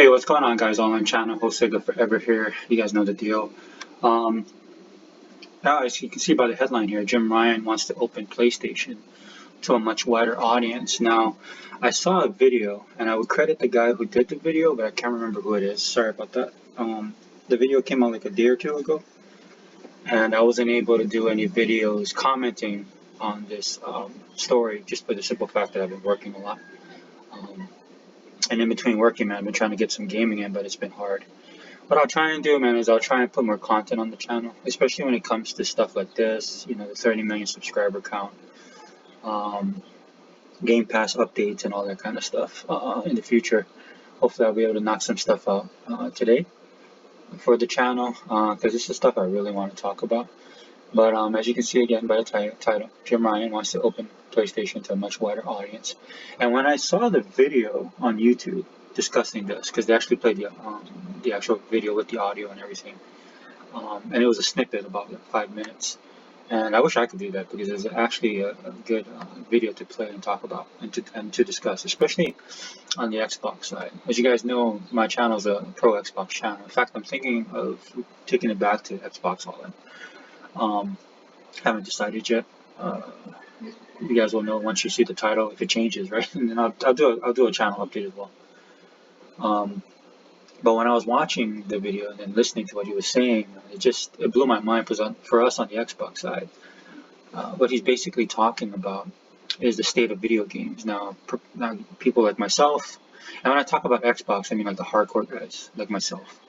Hey, what's going on, guys? Online channel, host Sega Forever here. You guys know the deal. Um, Now, as you can see by the headline here, Jim Ryan wants to open PlayStation to a much wider audience. Now, I saw a video, and I would credit the guy who did the video, but I can't remember who it is. Sorry about that. The video came out like a day or two ago, and I wasn't able to do any videos commenting on this story just for the simple fact that I've been working a lot. Um, and in between working, man, I've been trying to get some gaming in, but it's been hard. What I'll try and do, man, is I'll try and put more content on the channel, especially when it comes to stuff like this, the 30 million subscriber count, um, Game Pass updates, and all that kind of stuff in the future. Hopefully, I'll be able to knock some stuff out today for the channel because this is stuff I really want to talk about. But as you can see again by the title, Jim Ryan wants to open PlayStation to a much wider audience. And when I saw the video on YouTube discussing this, because they actually played the actual video with the audio and everything, and it was a snippet about like 5 minutes. And I wish I could do that because it's actually a good video to play and talk about and to discuss, especially on the Xbox side. As you guys know, my channel is a pro Xbox channel. In fact, I'm thinking of taking it back to Xbox All In. Haven't decided yet. You guys will know once you see the title if it changes, right? And then I'll do a channel update as well. But when I was watching the video and then listening to what he was saying, it blew my mind for us on the Xbox side. What he's basically talking about is the state of video games now. People like myself, and when I talk about Xbox, I mean like the hardcore guys like myself.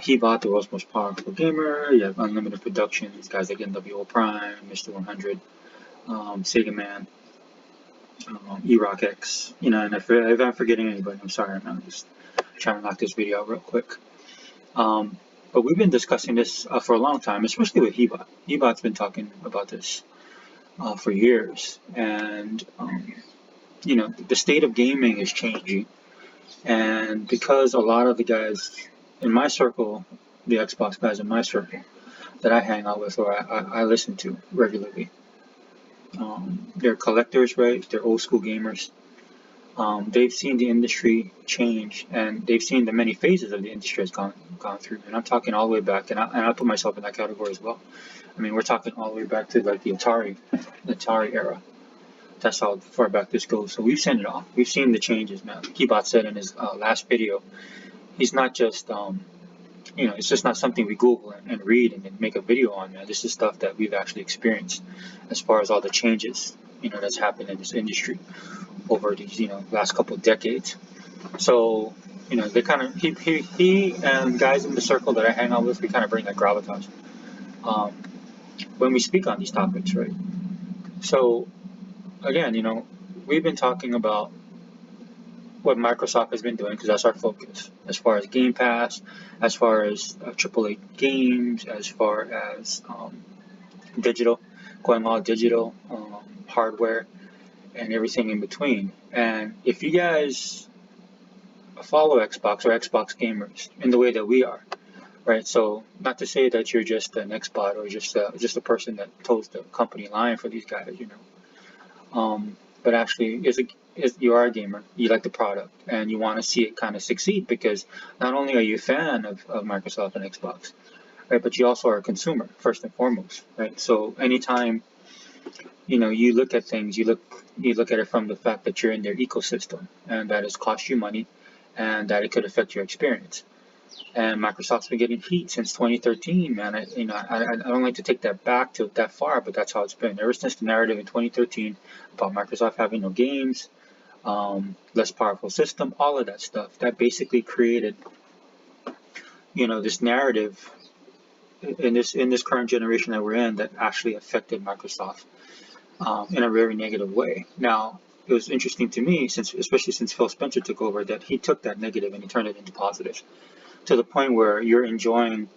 He bought the world's most powerful gamer. You have unlimited productions, guys like NWO Prime, Mr. 100, Sega Man, E-Rock X. And if I'm forgetting anybody, I'm sorry. I'm just trying to knock this video out real quick. But we've been discussing this for a long time, especially with Hebot. Hebot's been talking about this for years, and the state of gaming is changing, and because a lot of the guys in my circle, the Xbox guys in my circle that I hang out with or I listen to regularly, they're collectors, right? They're old school gamers. They've seen the industry change, and they've seen the many phases of the industry has gone through. And I'm talking all the way back, and I put myself in that category as well. I mean, we're talking all the way back to like the Atari era. That's how far back this goes. So we've seen it all. We've seen the changes, man. Keybot said in his last video, he's not just it's just not something we Google and read and then make a video on, man. This is stuff that we've actually experienced as far as all the changes, that's happened in this industry over these, last couple of decades. So, they kind of, he and guys in the circle that I hang out with, we kind of bring that gravitas when we speak on these topics, right? So, again, we've been talking about what Microsoft has been doing because that's our focus as far as Game Pass, as far as AAA games, as far as digital, going all digital, hardware, and everything in between. And if you guys follow Xbox or Xbox gamers in the way that we are, right? So not to say that you're just an Xbot or just a person that toes the company line for these guys, but actually you are a gamer, you like the product, and you want to see it kind of succeed because not only are you a fan of Microsoft and Xbox, right, but you also are a consumer first and foremost, right? So anytime you look at things, you look at it from the fact that you're in their ecosystem and that it's cost you money and that it could affect your experience. And Microsoft's been getting heat since 2013, man. I don't like to take that back to that far, but that's how it's been ever since the narrative in 2013 about Microsoft having no games, less powerful system, all of that stuff. That basically created, this narrative in this current generation that we're in that actually affected Microsoft in a very negative way. Now, it was interesting to me, especially since Phil Spencer took over, that he took that negative and he turned it into positive, to the point where you're enjoying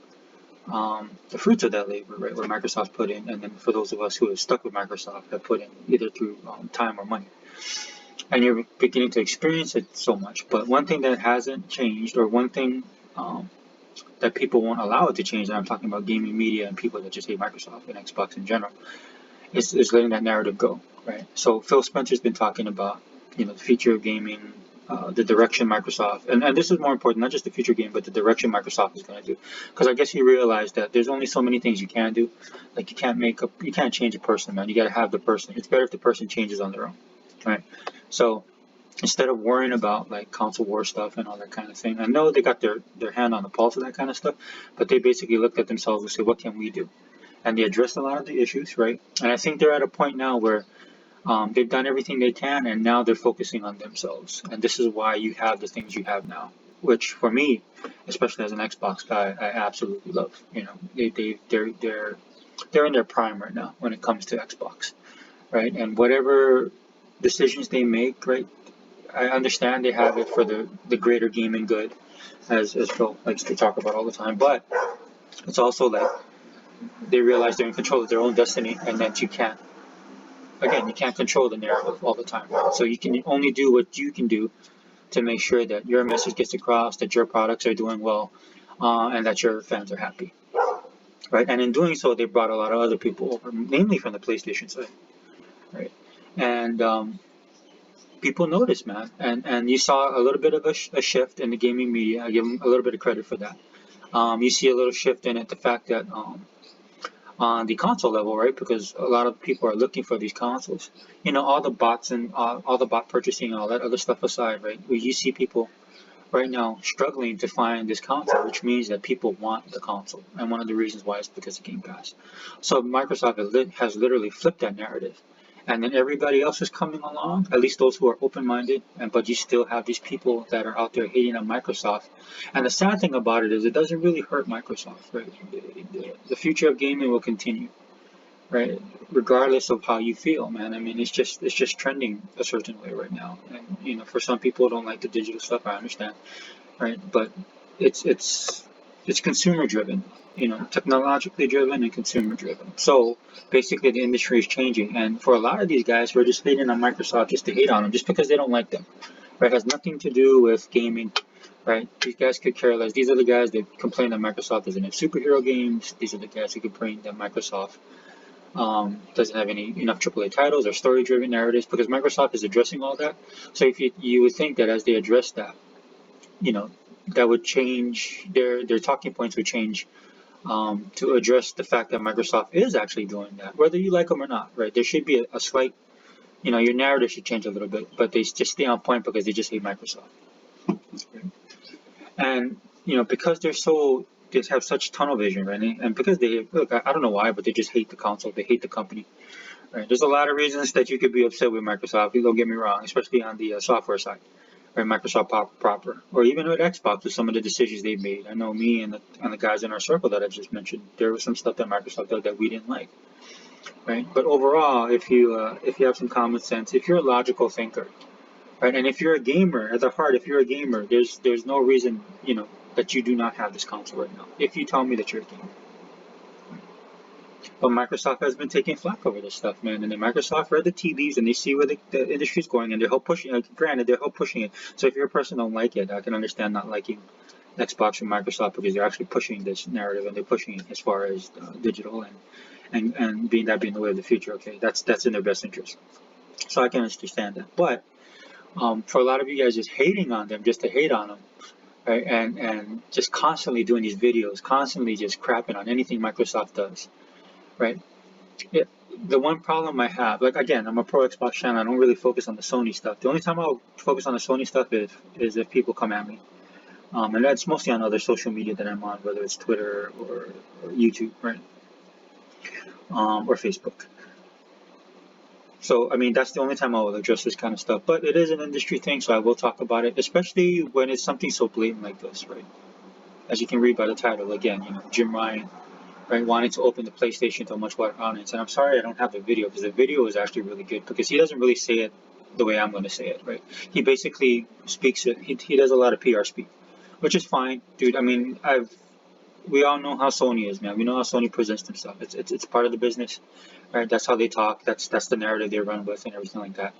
the fruits of that labor, right? Where Microsoft put in, and then for those of us who have stuck with Microsoft, have put in either through time or money, and you're beginning to experience it so much. But one thing that hasn't changed, or one thing that people won't allow it to change, and I'm talking about gaming media and people that just hate Microsoft and Xbox in general, is letting that narrative go, right? So Phil Spencer's been talking about, the future of gaming, the direction Microsoft, and this is more important, not just the future game, but the direction Microsoft is going to do. Because I guess he realized that there's only so many things you can do. Like you can't change a person, man. You got to have the person. It's better if the person changes on their own, right? So instead of worrying about like console war stuff and all that kind of thing, I know they got their hand on the pulse of that kind of stuff, but they basically looked at themselves and said, what can we do? And they addressed a lot of the issues, right? And I think they're at a point now where they've done everything they can, and now they're focusing on themselves. And this is why you have the things you have now, which for me, especially as an Xbox guy, I absolutely love. You know, they're in their prime right now when it comes to Xbox, right? And whatever decisions they make, right? I understand they have it for the greater gaming good, as Phil likes to talk about all the time. But it's also like they realize they're in control of their own destiny, and that you can't control the narrative all the time. Right? So you can only do what you can do to make sure that your message gets across, that your products are doing well, and that your fans are happy. Right? And in doing so, they brought a lot of other people over, mainly from the PlayStation side. Right? And people noticed, man. And you saw a little bit of a shift in the gaming media. I give them a little bit of credit for that. You see a little shift in it, the fact that on the console level, right? Because a lot of people are looking for these consoles. You know, all the bots and all the bot purchasing, all that other stuff aside, right? Where you see people right now struggling to find this console, which means that people want the console. And one of the reasons why is because of Game Pass. So Microsoft has literally flipped that narrative. And then everybody else is coming along, at least those who are open-minded, but you still have these people that are out there hating on Microsoft. And the sad thing about it is it doesn't really hurt Microsoft, right? The future of gaming will continue, right? Regardless of how you feel, man. I mean, it's just trending a certain way right now. And, you know, for some people who don't like the digital stuff, I understand, right? But it's consumer driven, you know, technologically driven and consumer driven. So basically, the industry is changing, and for a lot of these guys who are just hating on Microsoft just to hate on them, just because they don't like them, right? It has nothing to do with gaming, right? These guys could care less. These are the guys that complain that Microsoft doesn't have superhero games. These are the guys who complain that Microsoft doesn't have enough AAA titles or story-driven narratives, because Microsoft is addressing all that. So if you would think that as they address that, you know, that would change their talking points would change to address the fact that Microsoft is actually doing that, whether you like them or not, right? There should be a slight, you know, your narrative should change a little bit, but they just stay on point because they just hate Microsoft. And, you know, because they have such tunnel vision, right? And because look, I don't know why, but they just hate the console, they hate the company, right? There's a lot of reasons that you could be upset with Microsoft, don't get me wrong, especially on the software side. Right, Microsoft proper, or even with Xbox with some of the decisions they made. I know me and the guys in our circle that I just mentioned, there was some stuff that Microsoft did that we didn't like, right? But overall, if you have some common sense, if you're a logical thinker, right, and if you're a gamer at the heart, if you're a gamer, there's no reason, you know, that you do not have this console right now. If you tell me that you're a gamer. But Microsoft has been taking flack over this stuff, man. And then Microsoft read the tea leaves and they see where the industry's going, and they're help pushing. Granted, they're help pushing it. So if you're a person who don't like it, I can understand not liking Xbox and Microsoft, because they're actually pushing this narrative and they're pushing it as far as digital and being the way of the future. Okay, that's in their best interest. So I can understand that. But for a lot of you guys just hating on them, just to hate on them, right, and just constantly doing these videos, constantly just crapping on anything Microsoft does. Right. Yeah. The one problem I have, like, again, I'm a pro Xbox channel. I don't really focus on the Sony stuff. The only time I'll focus on the Sony stuff is if people come at me. And that's mostly on other social media that I'm on, whether it's Twitter or YouTube, right? Or Facebook. So, I mean, that's the only time I will address this kind of stuff. But it is an industry thing, so I will talk about it, especially when it's something so blatant like this, right? As you can read by the title, again, you know, Jim Ryan, right, wanting to open the PlayStation to a much wider audience. And I'm sorry I don't have the video, because the video is actually really good, because he doesn't really say it the way I'm going to say it, right? He basically speaks it, he does a lot of PR speak, which is fine, dude. I mean, we all know how Sony is, man. We know how Sony presents themselves. It's part of the business, right? That's how they talk. That's the narrative they run with and everything like that.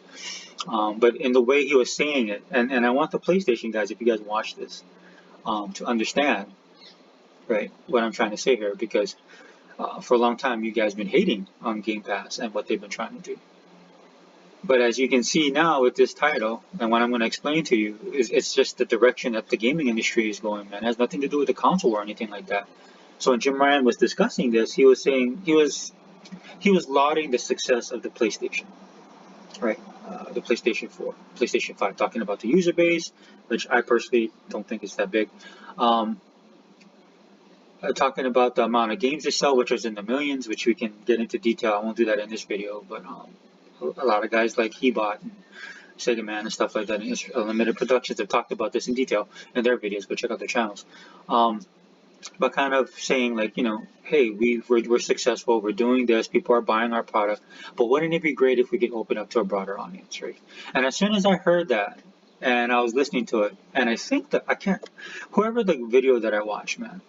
But in the way he was saying it, and I want the PlayStation guys, if you guys watch this, to understand, right, what I'm trying to say here, because for a long time you guys been hating on Game Pass and what they've been trying to do. But as you can see now with this title, and what I'm going to explain to you, is it's just the direction that the gaming industry is going, man. It has nothing to do with the console or anything like that. So when Jim Ryan was discussing this, he was saying he was lauding the success of the PlayStation, right? The PlayStation 4, PlayStation 5, talking about the user base, which I personally don't think is that big. Um, Talking about the amount of games they sell, which is in the millions, which we can get into detail. I won't do that in this video, but a lot of guys like Hebot and Sega Man and stuff like that, and Unlimited Productions have talked about this in detail in their videos. Go check out their channels. But kind of saying like, hey, we're successful, we're doing this, people are buying our product, but wouldn't it be great if we could open up to a broader audience, right? And as soon as I heard that, and I was listening to it, and I think that I can't, whoever the video that I watched, man,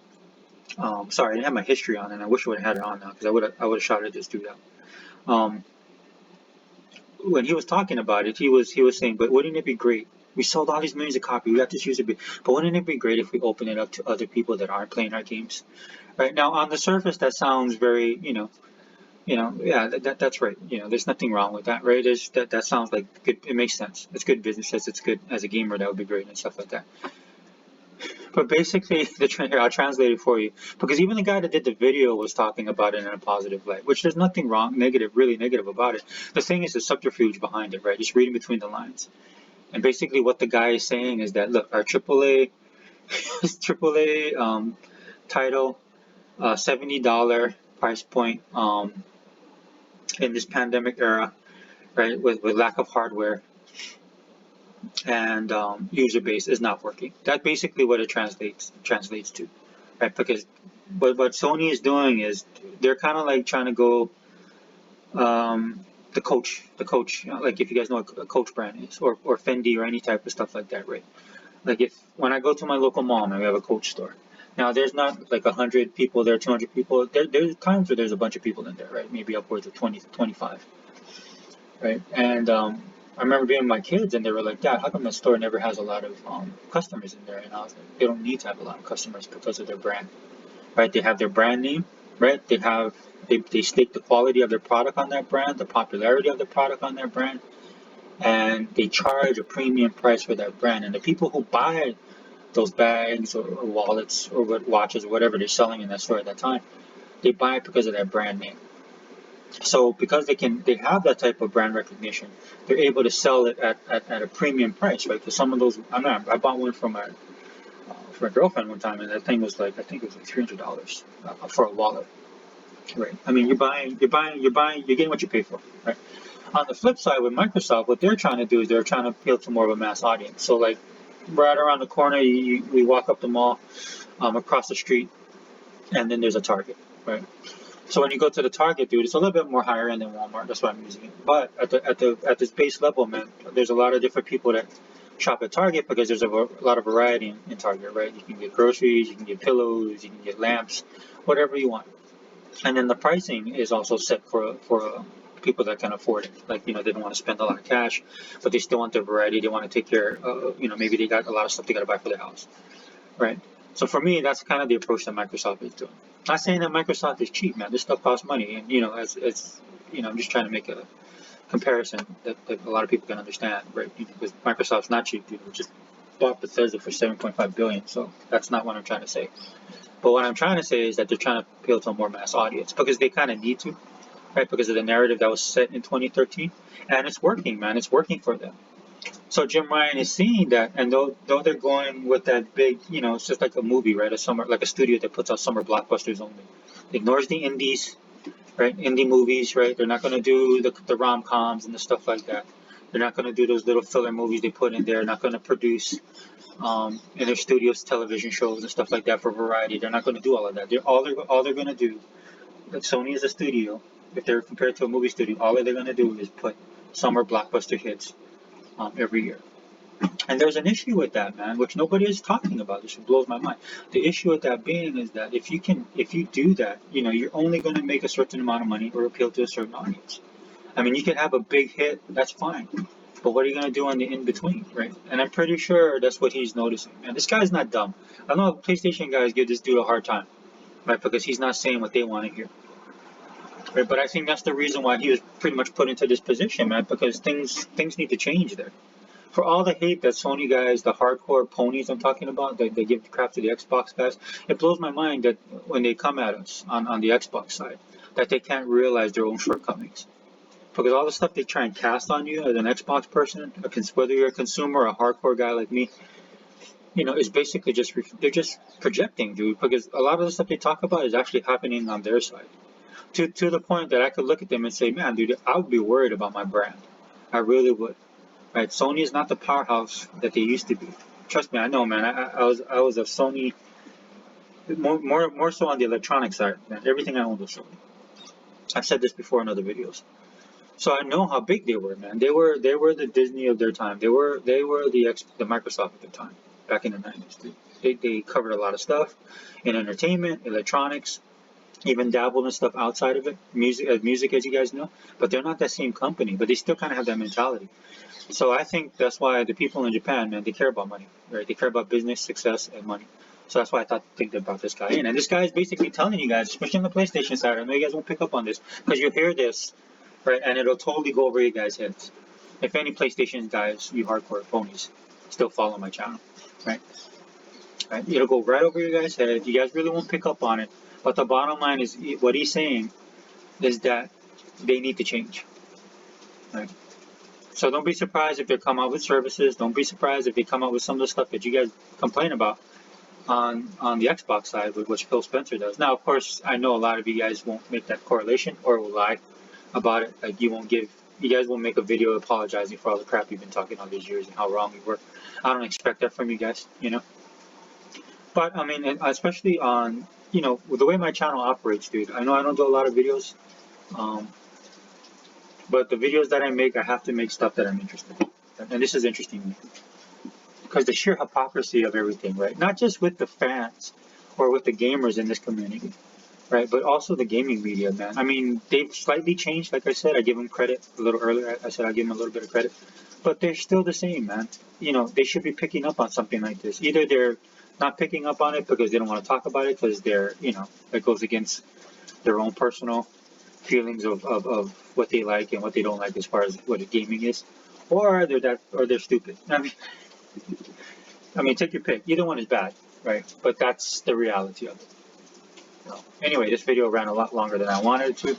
sorry, I didn't have my history on, and I wish I would have had it on now because I would have shouted this dude out. When he was talking about it, he was saying, but wouldn't it be great? We sold all these millions of copies. We got this user base, but wouldn't it be great if we open it up to other people that aren't playing our games? Right now, on the surface, that sounds very, yeah, that's right. There's nothing wrong with that, right? That sounds like good. It makes sense. It's good business. It's good as a gamer. That would be great and stuff like that. But basically, here, I'll translate it for you. Because even the guy that did the video was talking about it in a positive light, which there's nothing wrong, really negative about it. The thing is the subterfuge behind it, right? Just reading between the lines. And basically what the guy is saying is that, look, our AAA, AAA title, $70 price point in this pandemic era, right, with lack of hardware and user base is not working. That's basically what it translates to, right? Because what Sony is doing is they're kind of like trying to go the Coach, like if you guys know what a Coach brand is, or Fendi or any type of stuff like that, right? Like when I go to my local mall and we have a Coach store. Now there's not like 100 people there, 200 people. There's times where there's a bunch of people in there, right? Maybe upwards of 20 to 25, right? And I remember being with my kids and they were like, Dad, how come the store never has a lot of customers in there? And I was like, they don't need to have a lot of customers because of their brand, right? They have their brand name, right? They stake the quality of their product on that brand, the popularity of the product on their brand, and they charge a premium price for that brand. And the people who buy those bags or wallets or watches or whatever they're selling in that store at that time, they buy it because of that brand name. So because they have that type of brand recognition, they're able to sell it at a premium price, right? Because some of those, I bought one for my girlfriend one time, and that thing was like, I think it was like $300 for a wallet, right? I mean, you're getting what you pay for, right? On the flip side, with Microsoft, what they're trying to do is they're trying to appeal to more of a mass audience. So like right around the corner, we walk up the mall, across the street, and then there's a Target, right? So when you go to the Target, dude, it's a little bit more higher end than Walmart. That's why I'm using it. But at this base level, man, there's a lot of different people that shop at Target because there's a lot of variety in Target, right? You can get groceries, you can get pillows, you can get lamps, whatever you want. And then the pricing is also set for people that can afford it. Like, they don't want to spend a lot of cash, but they still want the variety. They want to take care, maybe they got a lot of stuff they got to buy for their house, right? So for me, that's kind of the approach that Microsoft is doing. Not saying that Microsoft is cheap, man. This stuff costs money, and I'm just trying to make a comparison that a lot of people can understand, right? Because Microsoft's not cheap, dude. We just bought Bethesda for 7.5 billion, so that's not what I'm trying to say. But what I'm trying to say is that they're trying to appeal to a more mass audience because they kind of need to, right? Because of the narrative that was set in 2013, and it's working, man. It's working for them. So Jim Ryan is seeing that, and though they're going with that big, it's just like a movie, right? Like a studio that puts out summer blockbusters only. Ignores the indies, right? Indie movies, right? They're not going to do the rom-coms and the stuff like that. They're not going to do those little filler movies they put in there. They're not going to produce in their studios television shows and stuff like that for variety. They're not going to do all of that. All they're going to do, like Sony is a studio. If they're compared to a movie studio, all they're going to do is put summer blockbuster hits every year. And there's an issue with that, man, which nobody is talking about. This blows my mind. The issue with that being is that if you do that, you're only going to make a certain amount of money or appeal to a certain audience. I mean, you can have a big hit, that's fine. But what are you going to do on the in-between, right? And I'm pretty sure that's what he's noticing. And this guy's not dumb. I know PlayStation guys give this dude a hard time, right? Because he's not saying what they want to hear. right? But I think that's the reason why he was pretty much put into this position, man, because things need to change there. For all the hate that Sony guys, the hardcore ponies I'm talking about, they give crap to the Xbox guys, it blows my mind that when they come at us on the Xbox side, that they can't realize their own shortcomings. Because all the stuff they try and cast on you as an Xbox person, whether you're a consumer or a hardcore guy like me, is basically they're just projecting, dude. Because a lot of the stuff they talk about is actually happening on their side. To the point that I could look at them and say, man, dude, I would be worried about my brand. I really would. Right? Sony is not the powerhouse that they used to be. Trust me, I know, man. I was a Sony, more so on the electronic side, man. Everything I owned was Sony. I've said this before in other videos. So I know how big they were, man. They were the Disney of their time. They were the Microsoft of their time back in the 90s. They covered a lot of stuff in entertainment, electronics, even dabbled in stuff outside of it, music as you guys know. But they're not that same company. But they still kind of have that mentality. So I think that's why the people in Japan, man, they care about money, right? They care about business, success, and money. So that's why I think about this guy in. And this guy is basically telling you guys, especially on the PlayStation side, I know you guys won't pick up on this because you hear this, right? And it'll totally go over you guys' heads. If any PlayStation guys, you hardcore ponies, still follow my channel, right? Right? It'll go right over your guys' head. You guys really won't pick up on it. But the bottom line is what he's saying is that they need to change, right? So don't be surprised if they come out with services. Don't be surprised if they come out with some of the stuff that you guys complain about on the Xbox side with what Phil Spencer does. Now, of course, I know a lot of you guys won't make that correlation or will lie about it. Like you guys won't make a video apologizing for all the crap you've been talking all these years and how wrong we were. I don't expect that from you guys, But I mean, especially on, the way my channel operates, dude. I know I don't do a lot of videos. But the videos that I make, I have to make stuff that I'm interested in. And this is interesting to me. Because the sheer hypocrisy of everything, right? Not just with the fans or with the gamers in this community, right? But also the gaming media, man. I mean, they've slightly changed. Like I said, I give them credit a little earlier. I said I give them a little bit of credit. But they're still the same, man. They should be picking up on something like this. Either they're not picking up on it because they don't want to talk about it because it goes against their own personal feelings of what they like and what they don't like as far as what gaming is, or they're stupid. I mean, take your pick. Either one is bad, right? But that's the reality of it. Anyway, this video ran a lot longer than I wanted it to.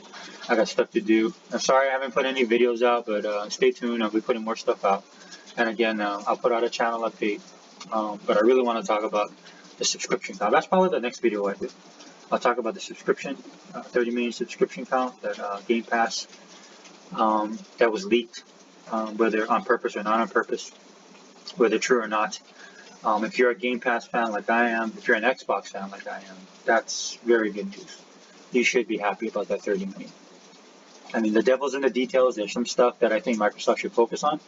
I got stuff to do. I'm sorry I haven't put any videos out, but stay tuned. I'll be putting more stuff out. And again, I'll put out a channel update. But I really want to talk about the subscription count. That's probably the next video I do. I'll talk about the subscription, 30 million subscription count that Game Pass that was leaked, whether on purpose or not on purpose, whether true or not. If you're a Game Pass fan like I am, if you're an Xbox fan like I am, that's very good news. You should be happy about that 30 million. I mean, the devil's in the details. There's some stuff that I think Microsoft should focus on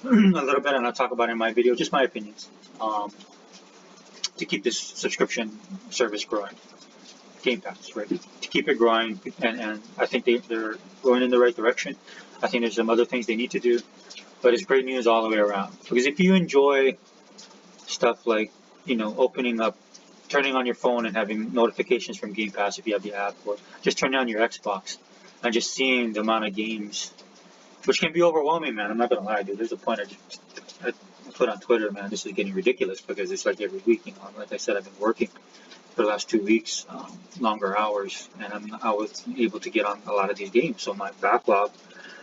a little bit, and I'll talk about it in my video, just my opinions, to keep this subscription service growing. Game Pass, right? To keep it growing, and I think they're going in the right direction. I think there's some other things they need to do, but it's great news all the way around. Because if you enjoy stuff like, opening up, turning on your phone and having notifications from Game Pass if you have the app, or just turning on your Xbox and just seeing the amount of games, which can be overwhelming, man. I'm not gonna lie, dude. There's a point I put on Twitter, man. This is getting ridiculous because it's like every week, Like I said, I've been working for the last 2 weeks, longer hours, and I was able to get on a lot of these games. So my backlog,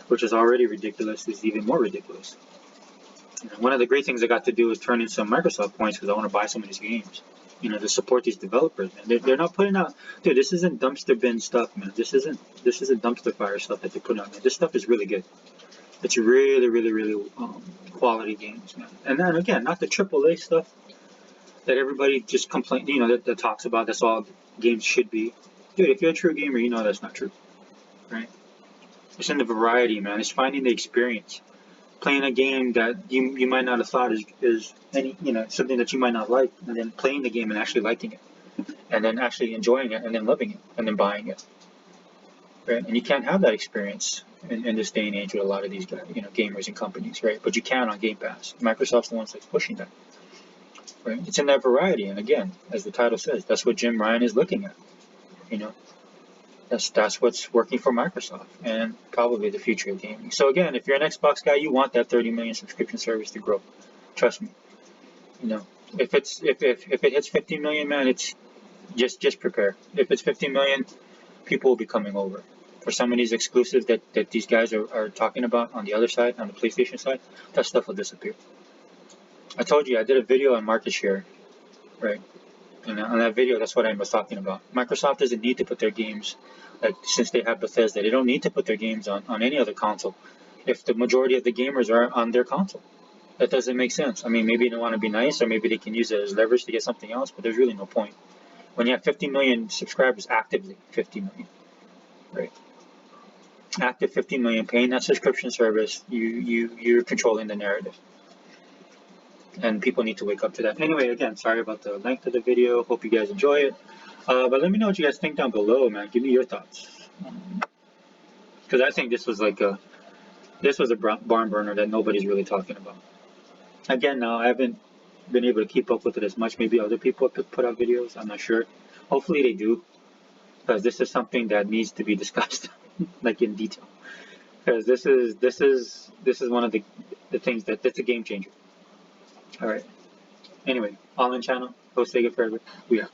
which is already ridiculous, is even more ridiculous. And one of the great things I got to do is turn in some Microsoft points because I want to buy some of these games, to support these developers. Man, they're not putting out, dude. This isn't dumpster bin stuff, man. This isn't dumpster fire stuff that they put out, man. This stuff is really good. It's really, really, really quality games, man. And then again, not the AAA stuff that everybody just complains, that talks about. That's all games should be. Dude, if you're a true gamer, you know that's not true, right? It's in the variety, man. It's finding the experience. Playing a game that you might not have thought is any, something that you might not like, and then playing the game and actually liking it, and then actually enjoying it, and then loving it, and then buying it, right? And you can't have that experience in this day and age with a lot of these guys, gamers and companies, right? But you can on Game Pass. Microsoft's the ones that's pushing that. Right? It's in that variety, and again, as the title says, that's what Jim Ryan is looking at. That's what's working for Microsoft and probably the future of gaming. So again, if you're an Xbox guy, you want that 30 million subscription service to grow. Trust me. You know, if it hits 50 million, man, it's just prepare. If it's 50 million, people will be coming over. For some of these exclusives that these guys are talking about on the other side, on the PlayStation side, that stuff will disappear. I told you I did a video on market share, right? And on that video, that's what I was talking about. Microsoft doesn't need to put their games, like since they have Bethesda, they don't need to put their games on any other console if the majority of the gamers are on their console. That doesn't make sense. I mean, maybe they want to be nice, or maybe they can use it as leverage to get something else, but there's really no point. When you have 50 million subscribers, actively 50 million, right? Active 50 million paying that subscription service, you're controlling the narrative, and people need to wake up to that. Anyway, again, sorry about the length of the video. Hope you guys enjoy it. But let me know what you guys think down below, man. Give me your thoughts, because I think this was a barn burner that nobody's really talking about. Again, now I haven't been able to keep up with it as much. Maybe other people have put out videos. I'm not sure. Hopefully they do, because this is something that needs to be discussed, like in detail. Because this is one of the things that's a game changer. All right. Anyway, all in channel. Go Sega forever. We are.